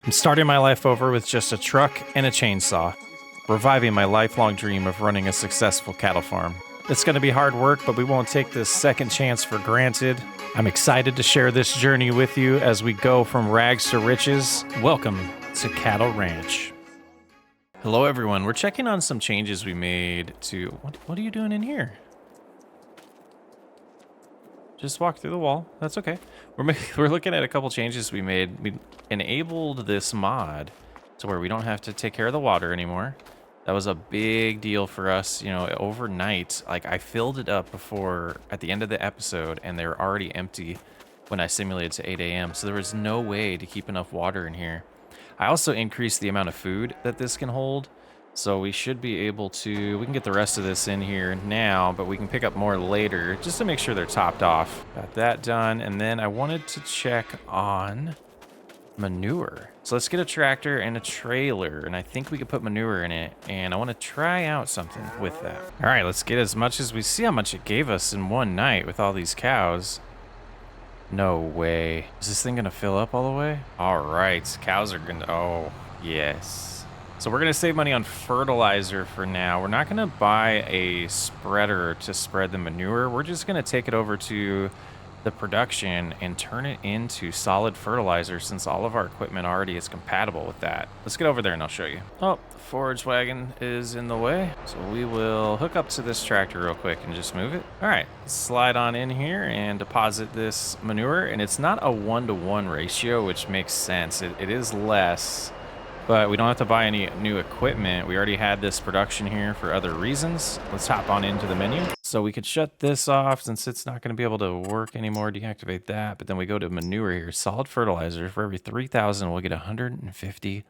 I'm starting my life over with just a truck and a chainsaw, reviving my lifelong dream of running a successful cattle farm. It's going to be hard work, but we won't take this second chance for granted. I'm excited to share this journey with you as we go from rags to riches. Welcome to Cattle Ranch. Hello, everyone. We're checking on some changes we made to... What are you doing in here? Just walk through the wall. That's okay. We're looking at a couple changes we made. We enabled this mod to where we don't have to take care of the water anymore. That was a big deal for us, you know, overnight. Like, I filled it up before at the end of the episode, and they were already empty when I simulated to 8 a.m. So there was no way to keep enough water in here. I also increased the amount of food that this can hold. So we should be able to, we can get the rest of this in here now, but we can pick up more later just to make sure they're topped off. Got that done. And then I wanted to check on manure. So let's get a tractor and a trailer, and I think we could put manure in it, and I want to try out something with that. All right, let's get as much as we see how much it gave us in one night with all these cows. No way. Is this thing gonna fill up all the way? All right, cows are gonna, oh, yes. So we're gonna save money on fertilizer for now. We're not gonna buy a spreader to spread the manure. We're just gonna take it over to the production and turn it into solid fertilizer since all of our equipment already is compatible with that. Let's get over there and I'll show you. Oh, the forage wagon is in the way. So we will hook up to this tractor real quick and just move it. All right, slide on in here and deposit this manure. And it's not a 1-to-1 ratio, which makes sense. It is less. But we don't have to buy any new equipment. We already had this production here for other reasons. Let's hop on into the menu. So we could shut this off since it's not going to be able to work anymore. Deactivate that. But then we go to manure here. Solid fertilizer. For every 3,000, we'll get 150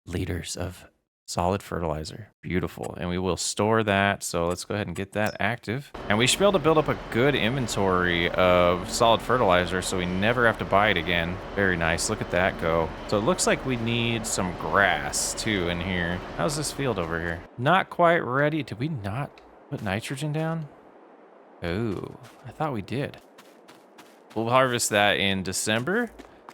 liters of solid fertilizer. Beautiful. And we will store that. So let's go ahead and get that active. And we should be able to build up a good inventory of solid fertilizer so we never have to buy it again. Very nice. Look at that go. So it looks like we need some grass too in here. How's this field over here? Not quite ready. Did we not put nitrogen down? Oh, I thought we did. We'll harvest that in December.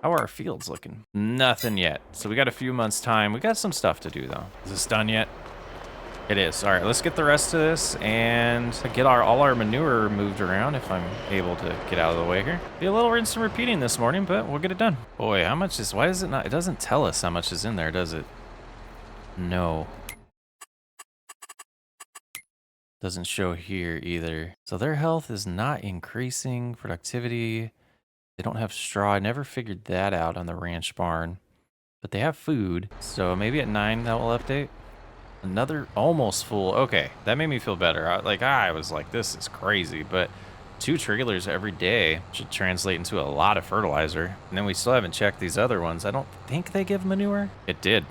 How are our fields looking? Nothing yet. So we got a few months time. We got some stuff to do though. Is this done yet? It is. All right, let's get the rest of this and get all our manure moved around if I'm able to get out of the way here. Be a little rinse and repeating this morning, but we'll get it done. Boy, how much is, why is it not, it doesn't tell us how much is in there, does it? No. Doesn't show here either. So their health is not increasing, productivity. They don't have straw. I never figured that out on the ranch barn. But they have food. So maybe at 9 that will update. Another almost full. Okay, that made me feel better. I was like, this is crazy. But 2 trailers every day should translate into a lot of fertilizer. And then we still haven't checked these other ones. I don't think they give manure. It did.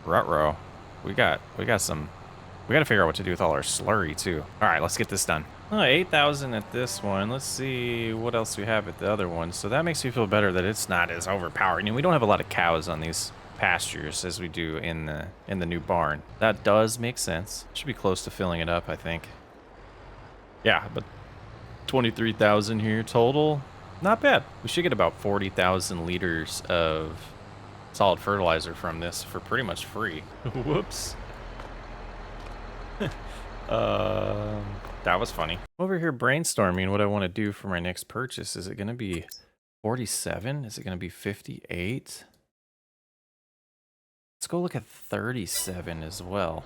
Ruh-roh. We got some... We got to figure out what to do with all our slurry too. All right, let's get this done. 8,000 at this one. Let's see what else we have at the other one. So that makes me feel better that it's not as overpowering. And we don't have a lot of cows on these pastures as we do in the new barn. That does make sense. Should be close to filling it up, I think. Yeah, but 23,000 here total. Not bad. We should get about 40,000 liters of solid fertilizer from this for pretty much free. Whoops. That was funny. Over here brainstorming what I want to do for my next purchase. Is it going to be 47? Is it going to be 58? Let's go look at 37 as well.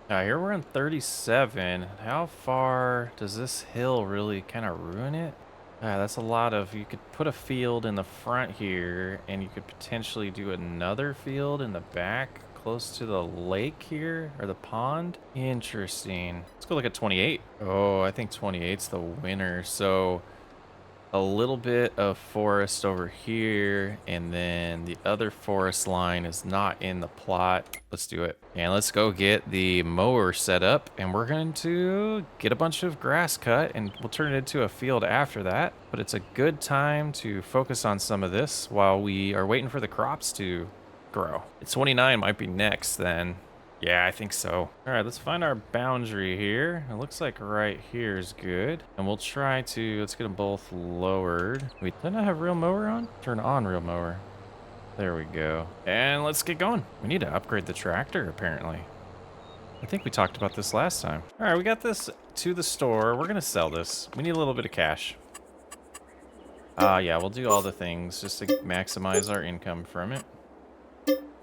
Here we're on 37. How far does this hill really kind of ruin it? That's a lot of, you could put a field in the front here and you could potentially do another field in the back close to the lake here, or the pond. Interesting. Let's go look at 28. Oh, I think 28's the winner. So a little bit of forest over here, and then the other forest line is not in the plot. Let's do it. And let's go get the mower set up, and we're going to get a bunch of grass cut, and we'll turn it into a field after that. But it's a good time to focus on some of this while we are waiting for the crops to grow. 29 might be next then. Yeah, I think so. All right, let's find our boundary here. It looks like right here is good. And we'll try to, let's get them both lowered. Wait, did I not have real mower on? Turn on real mower. There we go. And let's get going. We need to upgrade the tractor, apparently. I think we talked about this last time. All right, we got this to the store. We're going to sell this. We need a little bit of cash. Yeah, we'll do all the things just to maximize our income from it.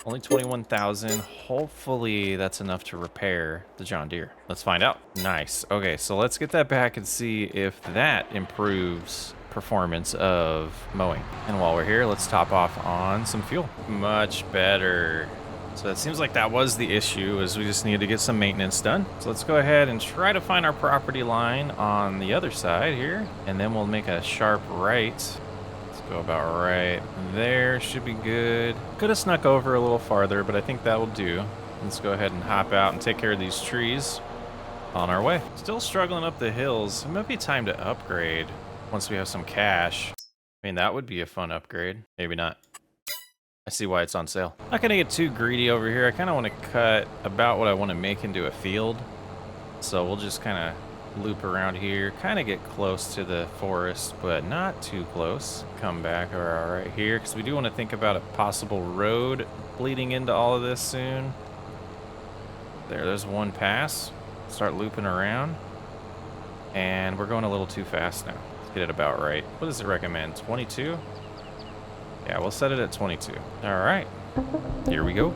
Only 21,000. Hopefully that's enough to repair the John Deere. Let's find out. Nice. Okay, so let's get that back and see if that improves performance of mowing. And while we're here, let's top off on some fuel. Much better. So it seems like that was the issue, is we just needed to get some maintenance done. So let's go ahead and try to find our property line on the other side here, and then we'll make a sharp right. Go about right there. Should be good. Could have snuck over a little farther, but I think that will do. Let's go ahead and hop out and take care of these trees on our way. Still struggling up the hills. It might be time to upgrade once we have some cash. I mean, that would be a fun upgrade. Maybe not. I see why it's on sale. Not gonna get too greedy over here. I kind of want to cut about what I want to make into a field. So we'll just kind of loop around here, kind of get close to the forest, but not too close. Come back right here, because we do want to think about a possible road bleeding into all of this soon. There's one pass. Start looping around. And we're going a little too fast now. Let's get it about right. What does it recommend? 22? Yeah, we'll set it at 22. All right, here we go.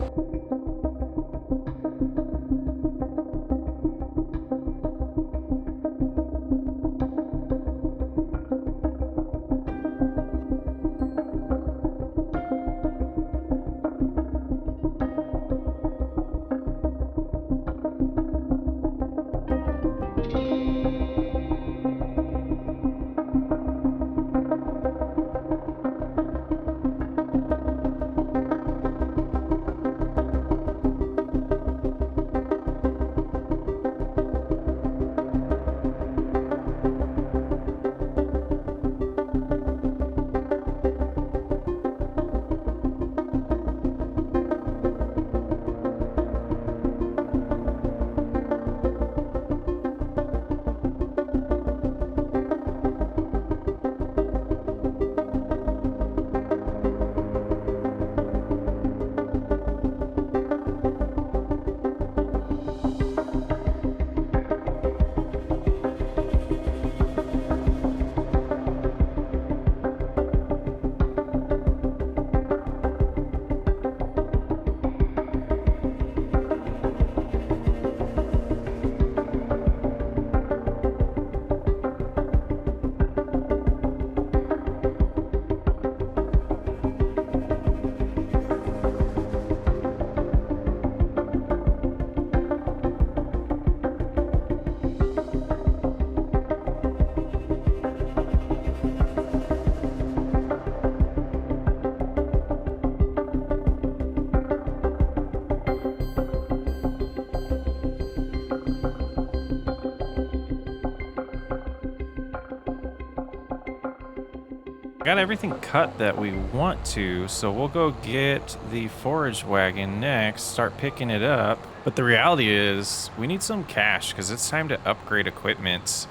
Got everything cut that we want to, so we'll go get the forage wagon next, start picking it up. But the reality is we need some cash because it's time to upgrade equipment.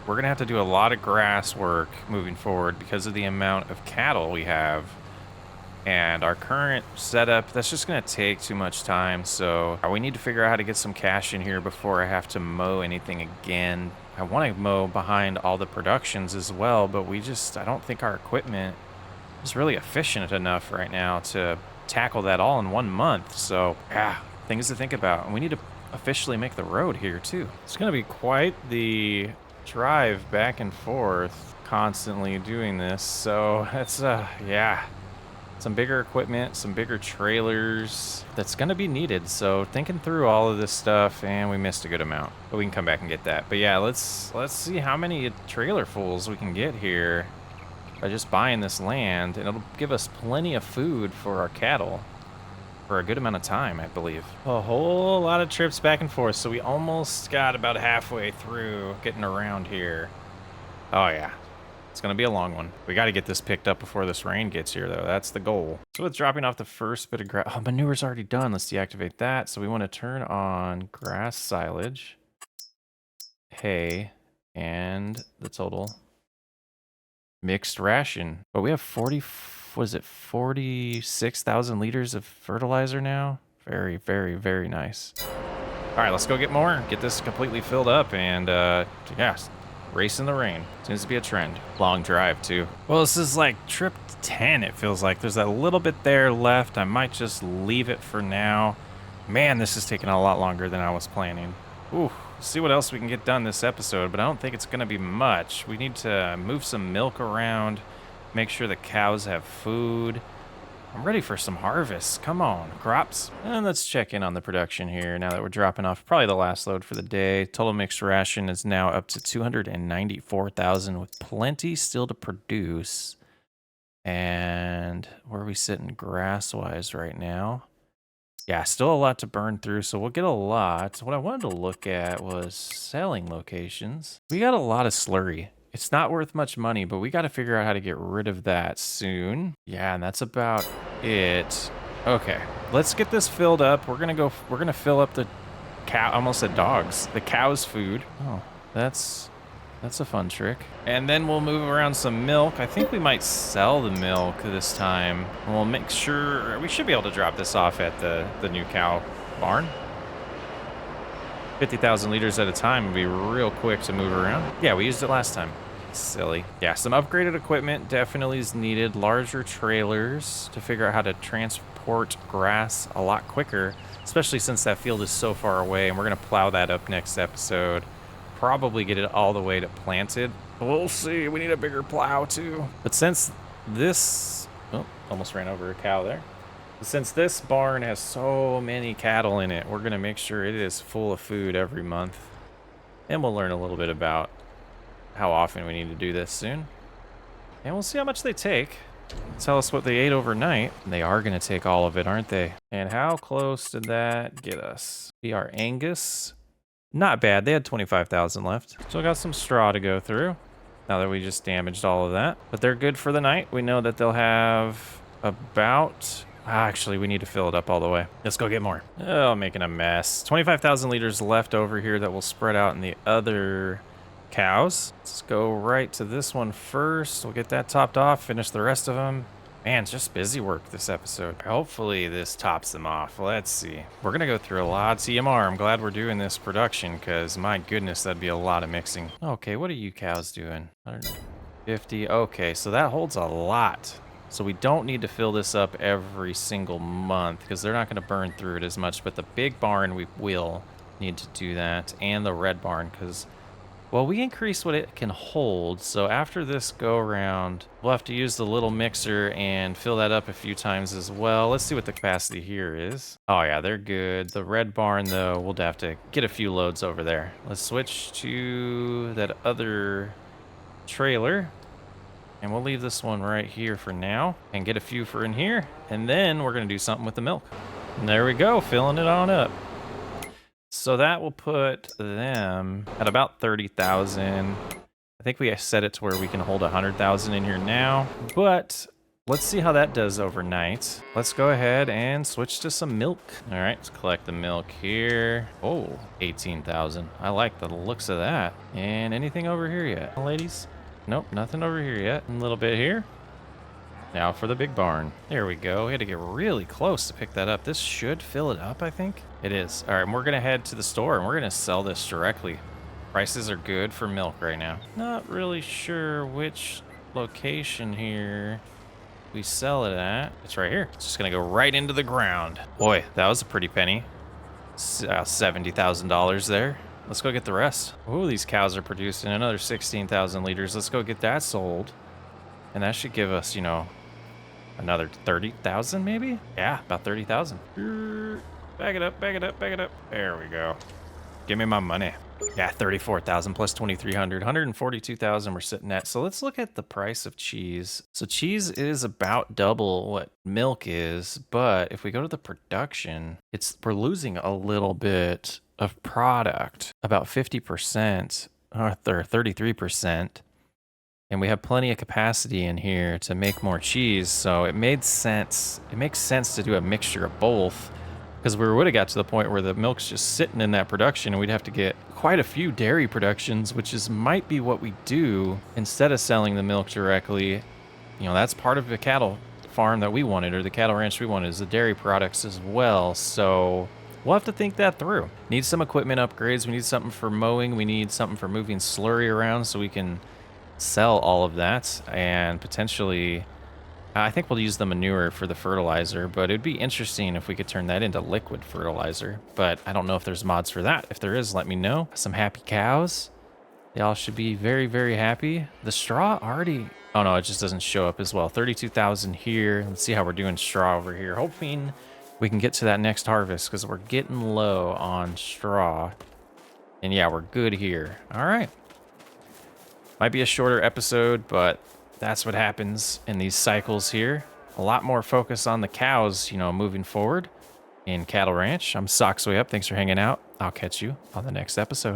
We're gonna have to do a lot of grass work moving forward because of the amount of cattle we have. And our current setup, that's just gonna take too much time. So we need to figure out how to get some cash in here before I have to mow anything again. I want to mow behind all the productions as well, but I don't think our equipment is really efficient enough right now to tackle that all in 1 month. So yeah, things to think about. And we need to officially make the road here too. It's gonna be quite the drive back and forth constantly doing this. So that's yeah. Some bigger equipment, some bigger trailers that's going to be needed. So thinking through all of this stuff, and we missed a good amount, but we can come back and get that. But yeah, let's see how many trailerfuls we can get here by just buying this land, and it'll give us plenty of food for our cattle for a good amount of time, I believe. A whole lot of trips back and forth, so we almost got about halfway through getting around here. Oh yeah. It's going to be a long one. We got to get this picked up before this rain gets here, though. That's the goal. So with dropping off the first bit of grass... Oh, manure's already done. Let's deactivate that. So we want to turn on grass silage, hay, and the total mixed ration. But we have 40, was it 46,000 liters of fertilizer now? Very, very, very nice. All right, let's go get more. Get this completely filled up and, yeah, race in the rain. Seems to be a trend. Long drive, too. Well, this is like trip 10, it feels like. There's a little bit there left. I might just leave it for now. Man, this is taking a lot longer than I was planning. Ooh, see what else we can get done this episode, but I don't think it's going to be much. We need to move some milk around, make sure the cows have food. I'm ready for some harvest. Come on, crops. And let's check in on the production here now that we're dropping off probably the last load for the day. Total mixed ration is now up to 294,000 with plenty still to produce. And where are we sitting grass-wise right now? Yeah, still a lot to burn through, so we'll get a lot. What I wanted to look at was selling locations. We got a lot of slurry. It's not worth much money, but we got to figure out how to get rid of that soon. Yeah, and that's about it. Okay, let's get this filled up. We're gonna fill up the cow, almost said dogs, the cow's food. Oh, that's a fun trick. And then we'll move around some milk. I think we might sell the milk this time. We'll make sure, we should be able to drop this off at the new cow barn. 50,000 liters at a time would be real quick to move around. Yeah, we used it last time. Silly. Yeah, some upgraded equipment definitely is needed. Larger trailers to figure out how to transport grass a lot quicker, especially since that field is so far away, and we're gonna plow that up next episode. Probably get it all the way to planted. We'll see. We need a bigger plow too. But since this, oh, almost ran over a cow there. Since this barn has so many cattle in it, we're gonna make sure it is full of food every month. And we'll learn a little bit about how often we need to do this soon. And we'll see how much they take. Tell us what they ate overnight. They are gonna take all of it, aren't they? And how close did that get us? We are Angus. Not bad. They had 25,000 left. Still got some straw to go through now that we just damaged all of that. But they're good for the night. We know that they'll have about... Actually, we need to fill it up all the way. Let's go get more. Oh, I'm making a mess. 25,000 liters left over here that will spread out in the other cows. Let's go right to this one first. We'll get that topped off, finish the rest of them. Man, it's just busy work this episode. Hopefully this tops them off. Let's see. We're gonna go through a lot of TMR. I'm glad we're doing this production because my goodness, that'd be a lot of mixing. Okay, what are you cows doing? 150. Okay, so that holds a lot. So we don't need to fill this up every single month because they're not gonna burn through it as much, but the big barn, we will need to do that, and the red barn because, well, we increase what it can hold, so after this go around, we'll have to use the little mixer and fill that up a few times as well. Let's see what the capacity here is. Oh yeah, they're good. The red barn, though, we'll have to get a few loads over there. Let's switch to that other trailer, and we'll leave this one right here for now and get a few for in here, and then we're gonna do something with the milk. And there we go, filling it on up. So that will put them at about 30,000. I think we set it to where we can hold 100,000 in here now, but let's see how that does overnight. Let's go ahead and switch to some milk. All right, let's collect the milk here. Oh, 18,000. I like the looks of that. And anything over here yet, ladies? Nope, nothing over here yet. A little bit here. Now for the big barn. There we go. We had to get really close to pick that up. This should fill it up, I think. It is. All right, and we're going to head to the store, and we're going to sell this directly. Prices are good for milk right now. Not really sure which location here we sell it at. It's right here. It's just going to go right into the ground. Boy, that was a pretty penny. $70,000 there. Let's go get the rest. Oh, these cows are producing another 16,000 liters. Let's go get that sold. And that should give us, you know, another 30,000 maybe? Yeah, about 30,000. Back it up, back it up, back it up. There we go. Give me my money. Yeah, 34,000 plus 2,300, 142,000 we're sitting at. So let's look at the price of cheese. So cheese is about double what milk is, but if we go to the production, we're losing a little bit of product, about 50% or 33%. And we have plenty of capacity in here to make more cheese, so it made sense. It makes sense to do a mixture of both, Because we would have got to the point where the milk's just sitting in that production and we'd have to get quite a few dairy productions, which is might be what we do instead of selling the milk directly. You know, that's part of the cattle farm that we wanted, or the cattle ranch we wanted, is the dairy products as well. So we'll have to think that through. Need some equipment upgrades. We need something for mowing. We need something for moving slurry around so we can sell all of that, and potentially I think we'll use the manure for the fertilizer, but it'd be interesting if we could turn that into liquid fertilizer. But I don't know if there's mods for that. If there is, let me know. Some happy cows. They all should be very, very happy. The straw already... Oh, no, it just doesn't show up as well. 32,000 here. Let's see how we're doing straw over here. Hoping we can get to that next harvest because we're getting low on straw. And yeah, we're good here. All right. Might be a shorter episode, but that's what happens in these cycles here. A lot more focus on the cows, you know, moving forward in Cattle Ranch. I'm Socksway Up. Thanks for hanging out. I'll catch you on the next episode.